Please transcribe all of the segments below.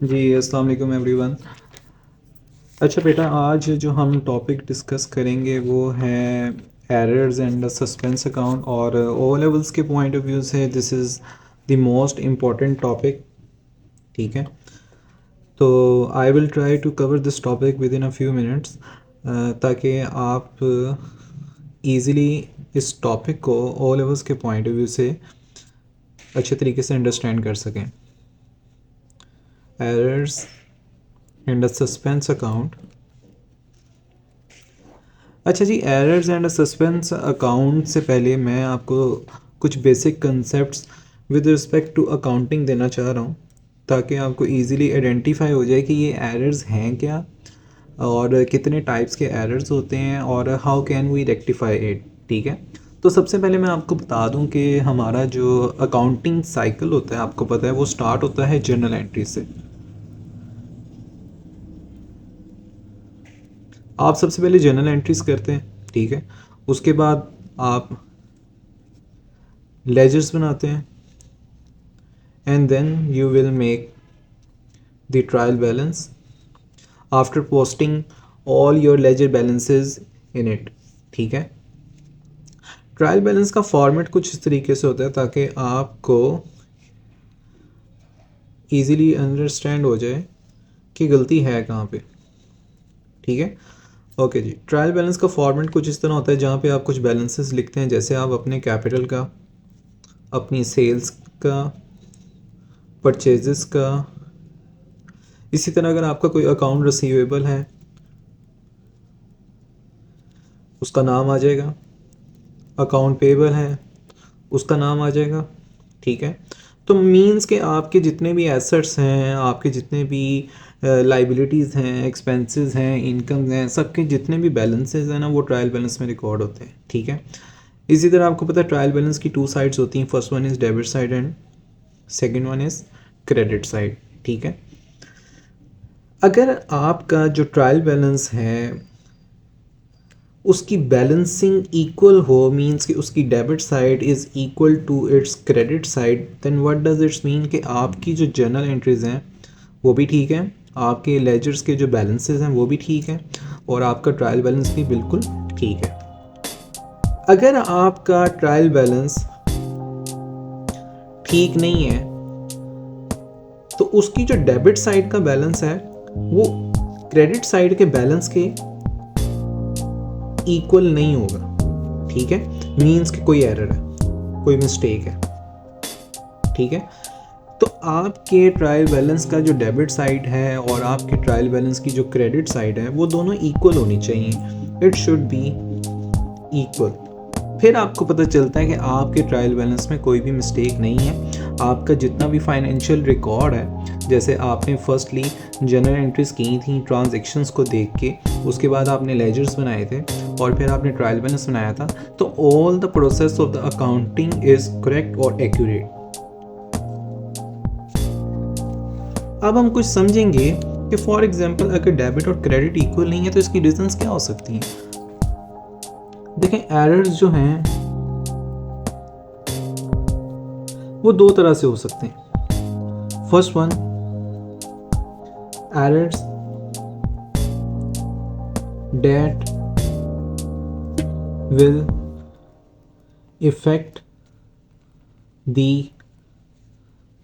जी अस्सलाम वालेकुम एवरीवन। अच्छा बेटा, आज जो हम टॉपिक डिस्कस करेंगे वो है एरर्स एंड सस्पेंस अकाउंट, और ओ लेवल्स के पॉइंट ऑफ व्यू से this is the most important topic. ठीक है, तो I will try to cover this topic with in a few minutes, ताकि आप ईज़िली इस टॉपिक को ओ लेवल्स के पॉइंट ऑफ व्यू से अच्छे तरीके से अंडरस्टैंड कर सकें। Errors and suspense account. अच्छा जी, एरर्स एंड सस्पेंस अकाउंट से पहले मैं आपको कुछ basic concepts with respect to accounting देना चाह रहा हूँ, ताकि आपको इजीली आइडेंटिफाई हो जाए कि ये एरर्स हैं क्या, और कितने टाइप्स के एरर्स होते हैं, और how can we rectify it. ठीक है, तो सबसे पहले मैं आपको बता दूं कि हमारा जो अकाउंटिंग साइकिल होता है, आपको पता है, वो स्टार्ट होता है जर्नल एंट्री से। आप सबसे पहले जर्नल एंट्रीज करते हैं, ठीक है। उसके बाद आप लेजर्स बनाते हैं, and then you will make the trial balance after posting all your ledger balances in it. ठीक है, ट्रायल बैलेंस का फॉर्मेट कुछ इस तरीके से होता है ताकि आपको इजीली अंडरस्टैंड हो जाए कि गलती है कहाँ पे। ठीक है, ओके जी। ट्रायल बैलेंस का फॉर्मेट कुछ इस तरह होता है जहाँ पे आप कुछ बैलेंसेस लिखते हैं, जैसे आप अपने कैपिटल का, अपनी सेल्स का, परचेजेस का। इसी तरह अगर आपका कोई अकाउंट रिसीवेबल है, उसका नाम आ जाएगा। अकाउंट पेबल है, उसका नाम आ जाएगा। ठीक है, तो मींस के आपके जितने भी एसेट्स हैं, आपके जितने भी लाइबिलिटीज़ हैं, एक्सपेंसेस हैं, इनकम हैं, सबके जितने भी बैलेंसेस हैं ना, वो ट्रायल बैलेंस में रिकॉर्ड होते हैं। ठीक है, इसी तरह आपको पता है ट्रायल बैलेंस की टू साइड्स होती हैं। First one is debit side and second one is credit side. ठीक है, अगर आपका जो ट्रायल बैलेंस है उसकी बैलेंसिंग इक्वल हो, मींस कि उसकी debit side is equal to its credit side, then what does its mean कि आपकी जो जर्नल एंट्रीज हैं वो भी ठीक है, आपके लेजर्स के जो बैलेंसेस हैं वो भी ठीक है, और आपका ट्रायल बैलेंस भी बिल्कुल ठीक है। अगर आपका ट्रायल बैलेंस ठीक नहीं है तो उसकी जो डेबिट साइड का बैलेंस है वो क्रेडिट साइड के बैलेंस के इक्वल नहीं होगा। ठीक है, मीन्स कि कोई एरर है, कोई मिस्टेक है। ठीक है, तो आपके ट्रायल बैलेंस का जो डेबिट साइड है और आपके ट्रायल बैलेंस की जो क्रेडिट साइड है वो दोनों इक्वल होनी चाहिए। It should be equal. फिर आपको पता चलता है कि आपके ट्रायल बैलेंस में कोई भी मिस्टेक नहीं है। आपका जितना भी फाइनेंशियल रिकॉर्ड है, जैसे आपने फर्स्टली जनरल एंट्रीज की थी ट्रांजैक्शंस को देख के, उसके बाद आपने लेजर्स बनाए थे, और फिर आपने ट्रायल बैलेंस बनाया था, तो all the process of the accounting is correct और एक्यूरेट। अब हम कुछ समझेंगे कि फॉर एग्जांपल अगर डेबिट और क्रेडिट इक्वल नहीं है तो इसकी रीजंस क्या हो सकती हैं। देखें, एरर्स जो हैं वो दो तरह से हो सकते हैं। First one, errors that will affect the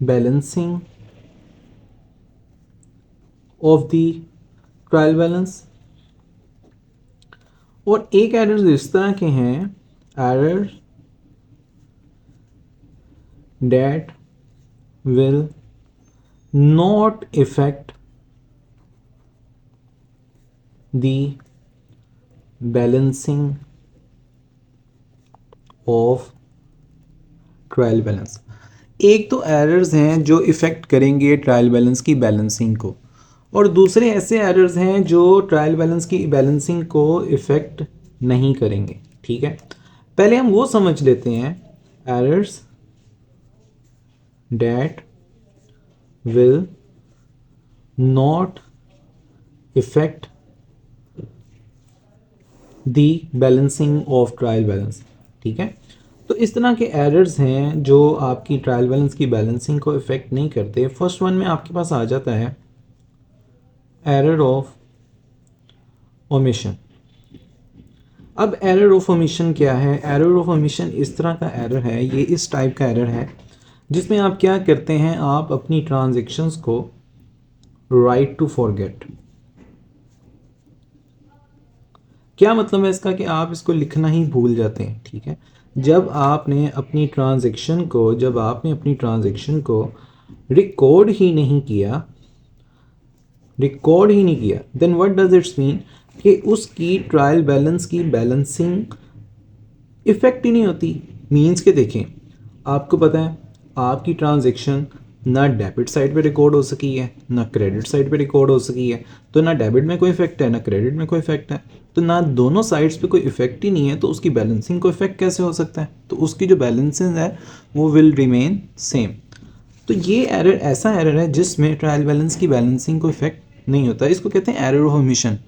balancing of the trial balance, और एक एरर्स इस तरह के हैं, error that will not affect the balancing of trial balance. एक तो एरर्स हैं जो इफ़ेक्ट करेंगे ट्रायल बैलेंस की बैलेंसिंग को, और दूसरे ऐसे एरर्स हैं जो ट्रायल बैलेंस की बैलेंसिंग को इफ़ेक्ट नहीं करेंगे। ठीक है, पहले हम वो समझ लेते हैं, errors that will not affect the balancing of trial balance. ठीक है, तो इस तरह के एरर्स हैं जो आपकी ट्रायल बैलेंस की बैलेंसिंग को इफ़ेक्ट नहीं करते। फर्स्ट वन में आपके पास आ जाता है एरर ऑफ ओमिशन। अब एरर ऑफ ओमिशन क्या है? एरर ऑफ ओमिशन इस तरह का एरर है, ये इस टाइप का एरर है जिसमें आप क्या करते हैं, आप अपनी ट्रांजैक्शंस को राइट टू फॉरगेट। क्या मतलब है इसका? कि आप इसको लिखना ही भूल जाते हैं। ठीक है, जब आपने अपनी ट्रांजैक्शन को रिकॉर्ड ही नहीं किया, then what does its mean कि उसकी ट्रायल बैलेंस की बैलेंसिंग इफेक्ट ही नहीं होती। मीन्स के देखें, आपको पता है आपकी ट्रांजैक्शन ना डेबिट साइड पे रिकॉर्ड हो सकी है ना क्रेडिट साइड पे रिकॉर्ड हो सकी है, तो ना डेबिट में कोई इफेक्ट है ना क्रेडिट में कोई इफेक्ट है, तो ना दोनों साइड्स पे कोई इफेक्ट ही नहीं है, तो उसकी बैलेंसिंग को इफेक्ट कैसे हो सकता है? तो उसकी जो बैलेंसिंग है वो विल रिमेन सेम। तो ये एरर ऐसा एरर है जिसमें ट्रायल बैलेंस की बैलेंसिंग को इफेक्ट नहीं होता, इसको कहते हैं एरर ऑफ ओमिशन।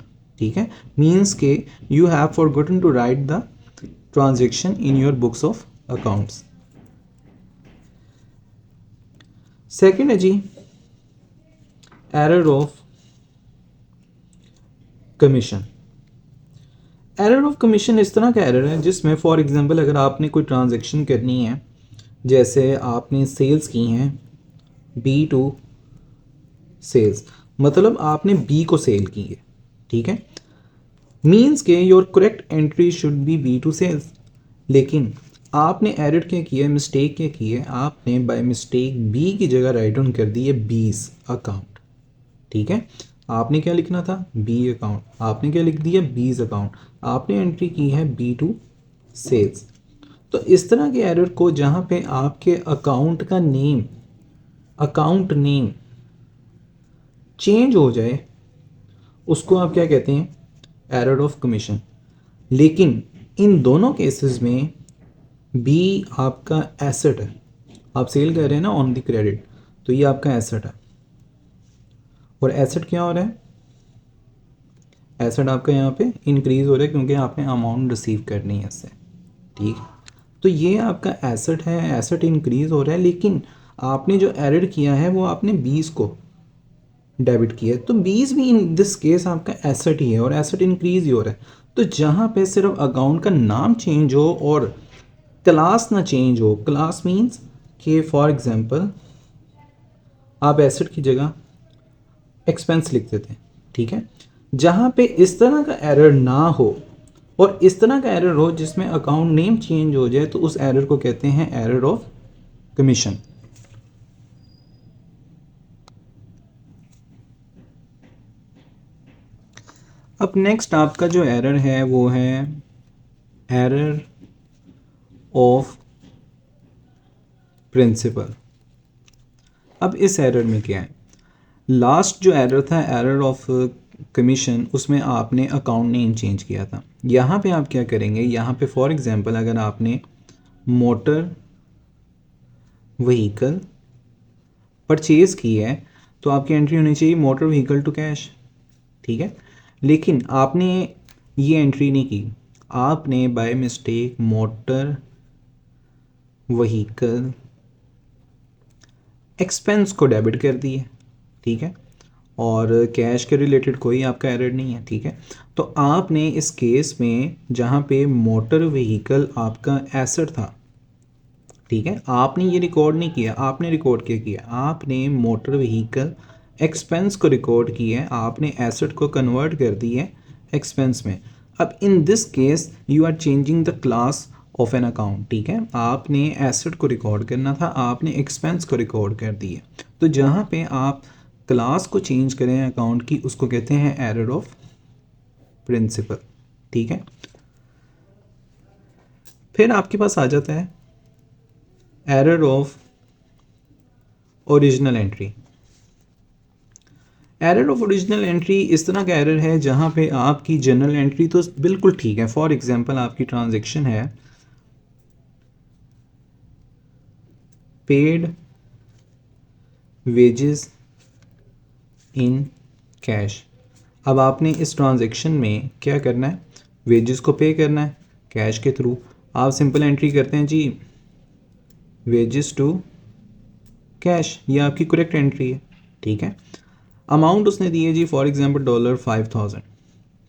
ठीक है, मीन्स के you have forgotten to write the transaction in your books of accounts. Second है जी error of commission. Error of commission इस तरह का एरर है जिसमें फॉर एग्जांपल अगर आपने कोई ट्रांजैक्शन करनी है, जैसे आपने सेल्स की हैं B2 सेल्स, मतलब आपने B को सेल की है। ठीक है, मीन्स के your correct entry should be B2 sales, लेकिन आपने एरर क्या किया है, मिस्टेक क्या की है, आपने बाय मिस्टेक B की जगह राइट डाउन कर दी है B's अकाउंट। ठीक है, आपने क्या लिखना था? B अकाउंट, आपने क्या लिख दिया? B's अकाउंट, आपने एंट्री की है B2 सेल्स। तो इस तरह के एरर को जहाँ पे आपके अकाउंट का नेम, अकाउंट नेम चेंज हो जाए, उसको आप क्या कहते हैं? Error of commission. लेकिन इन दोनों केसेस में B आपका एसेट है, आप सेल कर रहे हैं ना ऑन द क्रेडिट, तो ये आपका एसेट है। और एसेट क्या हो रहा है? एसेट आपका यहाँ पे इंक्रीज हो रहा है क्योंकि आपने अमाउंट रिसीव करनी है इससे। ठीक, तो ये आपका एसेट है, एसेट इंक्रीज हो रहा है, लेकिन आपने जो एरर किया है वो आपने 20 को डेबिट किया है, तो 20 भी इन दिस केस आपका एसेट ही है और एसेट इंक्रीज ही हो रहा है। तो जहाँ पे सिर्फ अकाउंट का नाम चेंज हो और क्लास ना चेंज हो, क्लास मीन्स कि फॉर एग्जांपल आप एसेट की जगह एक्सपेंस लिख देते हैं। ठीक है, जहाँ पे इस तरह का एरर ना हो और इस तरह का एरर हो जिसमें अकाउंट नेम चेंज हो जाए, तो उस एरर को कहते हैं एरर ऑफ कमीशन। अब नेक्स्ट आपका जो एरर है वो है एरर ऑफ प्रिंसिपल। अब इस एरर में क्या है? लास्ट जो एरर था एरर ऑफ कमीशन, उसमें आपने अकाउंट नेम चेंज किया था। यहाँ पे आप क्या करेंगे? यहाँ पे फॉर एग्जांपल अगर आपने मोटर व्हीकल परचेज़ की है तो आपकी एंट्री होनी चाहिए मोटर व्हीकल टू कैश। ठीक है, लेकिन आपने ये एंट्री नहीं की, आपने by mistake motor vehicle expense को डेबिट कर दी है। ठीक है, और कैश के रिलेटेड कोई आपका एरर नहीं है। ठीक है, तो आपने इस केस में जहाँ पे मोटर व्हीकल आपका एसेट था, ठीक है, आपने ये रिकॉर्ड नहीं किया, आपने रिकॉर्ड क्या किया? आपने मोटर व्हीकल एक्सपेंस को रिकॉर्ड किया है, आपने एसेट को कन्वर्ट कर दी है एक्सपेंस में। अब in this case you are changing the class of an account. ठीक है, आपने एसेट को रिकॉर्ड करना था, आपने एक्सपेंस को रिकॉर्ड कर दी है। तो जहाँ पे आप क्लास को चेंज करें अकाउंट की, उसको कहते हैं एरर ऑफ प्रिंसिपल। ठीक है, फिर आपके पास आ जाता है error of original entry. Error of original entry इस तरह का एरर है जहाँ पे आपकी जनरल एंट्री तो बिल्कुल ठीक है। फॉर एग्जांपल आपकी ट्रांजैक्शन है पेड वेजेस इन कैश। अब आपने इस ट्रांजैक्शन में क्या करना है? वेजेस को पे करना है कैश के थ्रू। आप सिंपल एंट्री करते हैं जी वेजेस टू कैश, ये आपकी करेक्ट एंट्री है, ठीक है। अमाउंट उसने दी है जी फॉर एग्जांपल $5000,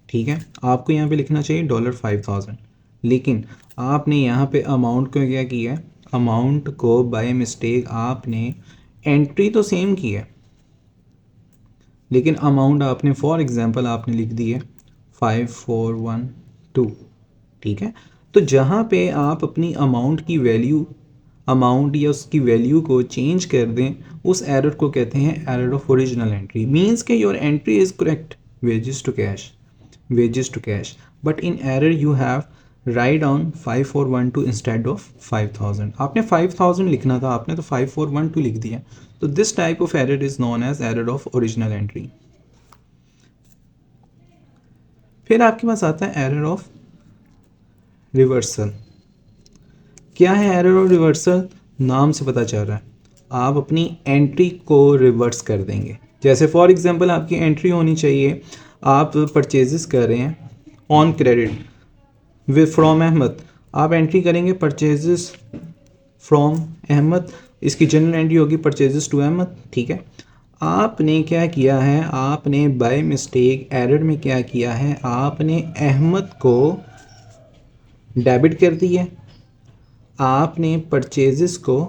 ठीक है। आपको यहाँ पे लिखना चाहिए $5000, लेकिन आपने यहाँ पे अमाउंट को क्या किया है, अमाउंट को बाय मिस्टेक आपने एंट्री तो सेम की है, लेकिन अमाउंट आपने फॉर एग्जांपल आपने लिख दी है 5412, ठीक है। तो जहाँ पे आप अपनी अमाउंट की वैल्यू, अमाउंट या उसकी वैल्यू को चेंज कर दें, उस एरर को कहते हैं error of original entry. Means के your entry is correct, wages to cash, wages to cash, but in error you have write down 5412 instead of 5000। आपने 5000 लिखना था, आपने तो 5412 लिख दिया। तो this type of error is known as error of original entry। फिर आपके पास आता है error of reversal। क्या है error of reversal? नाम से पता चल रहा है, आप अपनी एंट्री को रिवर्स कर देंगे। जैसे फॉर एग्जांपल आपकी एंट्री होनी चाहिए, आप परचेजेस कर रहे हैं on credit with from Ahmed, आप एंट्री करेंगे परचेजेस फ्रॉम अहमद, इसकी जनरल एंट्री होगी परचेजेस टू अहमद, ठीक है। आपने क्या किया है, आपने बाय मिस्टेक एरर में क्या किया है, आपने अहमद को डेबिट कर दिया, आपने परचेजेस को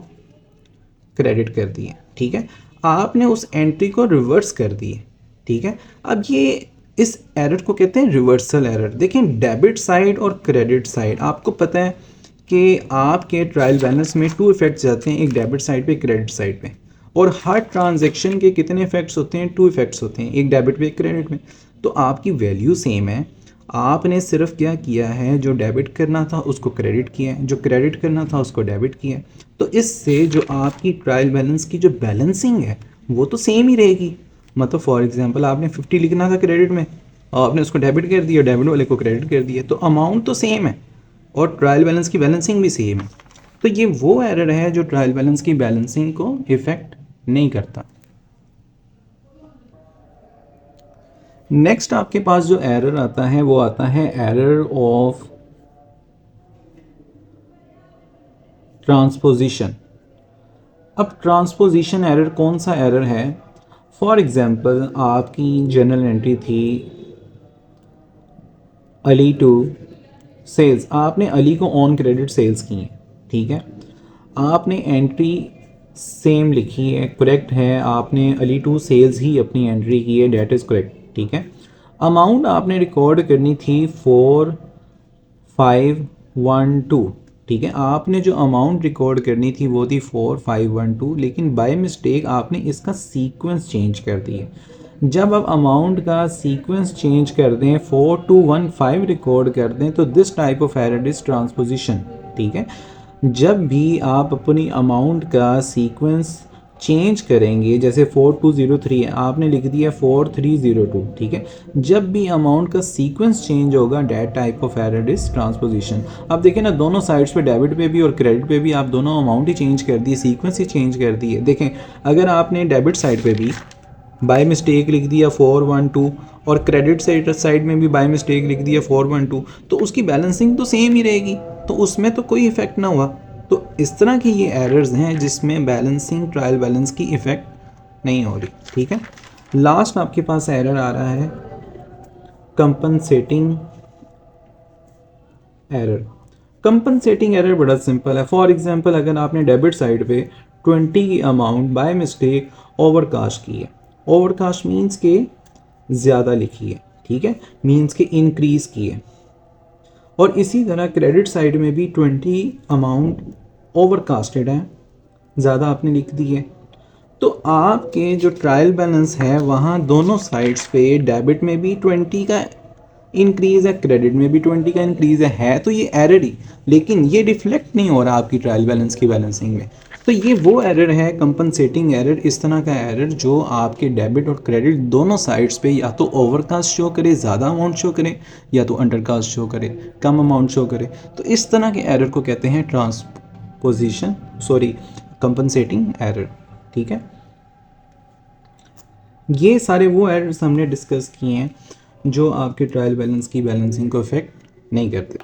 क्रेडिट कर दिए, ठीक है। आपने उस एंट्री को रिवर्स कर दिए, ठीक है। अब ये इस एरर को कहते हैं रिवर्सल एरर। देखें डेबिट साइड और क्रेडिट साइड, आपको पता है कि आपके ट्रायल बैलेंस में 2 इफेक्ट्स जाते हैं, एक डेबिट साइड पे एक क्रेडिट साइड पे, और हर ट्रांजैक्शन के कितने इफेक्ट्स होते हैं, 2 इफेक्ट्स होते हैं, एक डेबिट पे एक क्रेडिट में। तो आपकी वैल्यू सेम है, आपने सिर्फ क्या किया है, जो डेबिट करना था उसको क्रेडिट किया है, जो क्रेडिट करना था उसको डेबिट किया है। तो इससे जो आपकी ट्रायल बैलेंस की जो बैलेंसिंग है वो तो सेम ही रहेगी। मतलब फॉर एग्जांपल आपने 50 लिखना था क्रेडिट में, और आपने उसको डेबिट कर दिया, डेबिट वाले को क्रेडिट कर दिया, तो अमाउंट तो सेम है और ट्रायल बैलेंस की बैलेंसिंग भी सेम है। तो ये वो एरर है जो ट्रायल बैलेंस की बैलेंसिंग को इफेक्ट नहीं करता। नेक्स्ट आपके पास जो एरर आता है वो आता है एरर ऑफ ट्रांसपोजिशन। अब ट्रांसपोजिशन एरर कौन सा एरर है? फॉर एग्जांपल आपकी जनरल एंट्री थी अली टू सेल्स, आपने अली को ऑन क्रेडिट सेल्स की है, ठीक है। आपने एंट्री सेम लिखी है, करेक्ट है, आपने अली टू सेल्स ही अपनी एंट्री की है, डेट इज़ करेक्ट, ठीक है। अमाउंट आपने रिकॉर्ड करनी थी 4512, ठीक है। आपने जो अमाउंट रिकॉर्ड करनी थी वो थी 4512, लेकिन बाय मिस्टेक आपने इसका सीक्वेंस चेंज कर दिया। जब आप अमाउंट का सीक्वेंस चेंज कर दें, 4215 रिकॉर्ड कर दें, तो this type of error is transposition, ठीक है। जब भी आप अपनी अमाउंट का सीक्वेंस चेंज करेंगे, जैसे 4203 है, आपने लिख दिया 4302, ठीक है। जब भी अमाउंट का सीक्वेंस चेंज होगा, that type of error is transposition. अब देखिए ना, दोनों साइड्स पे, डेबिट पे भी और क्रेडिट पे भी आप दोनों अमाउंट ही चेंज कर दिए, सीक्वेंस ही चेंज कर दिए। देखें, अगर आपने डेबिट साइड पे भी बाय मिस्टेक लिख दिया 412 और क्रेडिट साइड में भी बाय मिस्टेक लिख दिया 412, तो उसकी बैलेंसिंग तो सेम ही रहेगी, तो उसमें तो कोई इफेक्ट ना हुआ। तो इस तरह की ये एरर्स हैं जिसमें बैलेंसिंग ट्रायल बैलेंस की इफ़ेक्ट नहीं हो रही, ठीक है। लास्ट आपके पास एरर आ रहा है कंपनसेटिंग एरर। कंपनसेटिंग एरर बड़ा सिंपल है। फॉर एग्जांपल अगर आपने डेबिट साइड पे 20 की अमाउंट बाय मिस्टेक ओवरकास्ट की है, ओवरकास्ट मीन्स के ज़्यादा लिखी है, ठीक है, मीन्स के इंक्रीज़ की है, और इसी तरह क्रेडिट साइड में भी 20 अमाउंट ओवरकास्टेड है, ज़्यादा आपने लिख दी है। तो आपके जो ट्रायल बैलेंस है वहाँ दोनों साइड्स पे डेबिट में भी 20 का इंक्रीज़ है, क्रेडिट में भी 20 का इंक्रीज़ है, तो ये एरर ही, लेकिन ये रिफ्लेक्ट नहीं हो रहा आपकी ट्रायल बैलेंस की बैलेंसिंग में। तो ये वो एरर है कंपनसेटिंग एरर, इस तरह का एरर जो आपके डेबिट और क्रेडिट दोनों साइड्स पे या तो ओवरकास्ट शो करे, ज़्यादा अमाउंट शो करे, या तो अंडरकास्ट शो करे, कम अमाउंट शो करे। तो इस तरह के एरर को कहते हैं कंपनसेटिंग एरर, ठीक है। ये सारे वो एरर्स हमने डिस्कस किए हैं जो आपके ट्रायल बैलेंस की बैलेंसिंग को इफेक्ट नहीं करते।